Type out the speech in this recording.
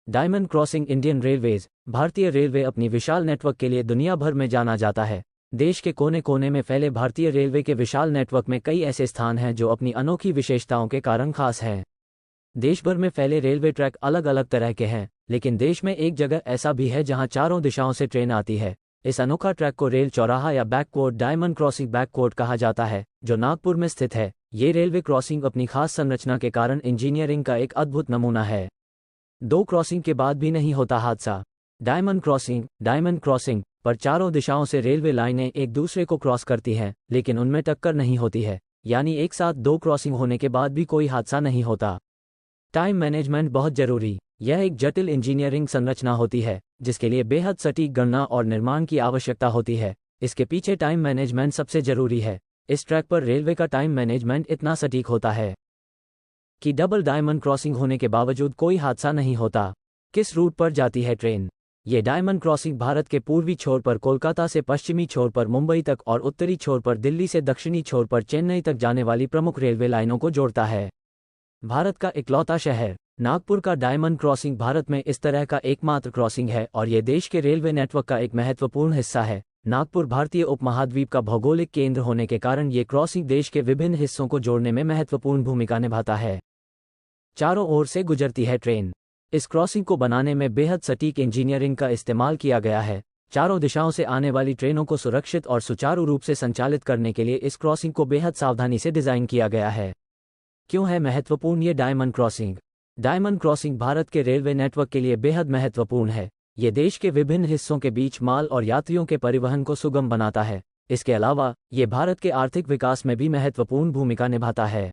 Diamond crossing Indian railways. भारतीय railway अपनी विशाल network के लिए दुनिया भर में जाना जाता है। देश के कोने कोने में फैले भारतीय रेलवे के विशाल नेटवर्क में कई ऐसे स्थान हैं जो अपनी अनोखी विशेषताओं के कारण खास हैं। देश भर में फैले रेलवे ट्रैक अलग अलग तरह के हैं, लेकिन देश में एक जगह ऐसा भी है जहां चारों दिशाओं से ट्रेन आती है। इस अनोखा ट्रैक को रेल चौराहा या बैकवर्ड डायमंड क्रॉसिंग बैकवर्ड कहा जाता है, जो नागपुर में स्थित है। ये रेलवे क्रॉसिंग अपनी खास संरचना के कारण इंजीनियरिंग का एक अद्भुत नमूना है। 2 क्रॉसिंग के बाद भी नहीं होता हादसा। डायमंड क्रॉसिंग पर चारों दिशाओं से रेलवे लाइनें एक दूसरे को क्रॉस करती हैं, लेकिन उनमें टक्कर नहीं होती है, यानी एक साथ 2 क्रॉसिंग होने के बाद भी कोई हादसा नहीं होता। टाइम मैनेजमेंट बहुत जरूरी। यह एक जटिल इंजीनियरिंग संरचना होती है, जिसके लिए बेहद सटीक गणना और निर्माण की आवश्यकता होती है। इसके पीछे टाइम मैनेजमेंट सबसे जरूरी है। इस ट्रैक पर रेलवे का टाइम मैनेजमेंट इतना सटीक होता है कि डबल डायमंड क्रॉसिंग होने के बावजूद कोई हादसा नहीं होता। किस रूट पर जाती है ट्रेन? ये डायमंड क्रॉसिंग भारत के पूर्वी छोर पर कोलकाता से पश्चिमी छोर पर मुंबई तक और उत्तरी छोर पर दिल्ली से दक्षिणी छोर पर चेन्नई तक जाने वाली प्रमुख रेलवे लाइनों को जोड़ता है। भारत का इकलौता शहर नागपुर का डायमंड क्रॉसिंग भारत में इस तरह का एकमात्र क्रॉसिंग है और ये देश के रेलवे नेटवर्क का एक महत्वपूर्ण हिस्सा है। नागपुर भारतीय उपमहाद्वीप का भौगोलिक केंद्र होने के कारण ये क्रॉसिंग देश के विभिन्न हिस्सों को जोड़ने में महत्वपूर्ण भूमिका निभाता है। चारों ओर से गुजरती है ट्रेन। इस क्रॉसिंग को बनाने में बेहद सटीक इंजीनियरिंग का इस्तेमाल किया गया है। चारों दिशाओं से आने वाली ट्रेनों को सुरक्षित और सुचारू रूप से संचालित करने के लिए इस क्रॉसिंग को बेहद सावधानी से डिजाइन किया गया है। क्यों है महत्वपूर्ण ये diamond crossing? Diamond crossing Bharat के रेलवे नेटवर्क के लिए बेहद महत्वपूर्ण है। ये देश के विभिन्न हिस्सों के बीच माल और यात्रियों के परिवहन को सुगम बनाता है। इसके अलावा ये भारत के आर्थिक विकास में भी महत्वपूर्ण भूमिका निभाता है।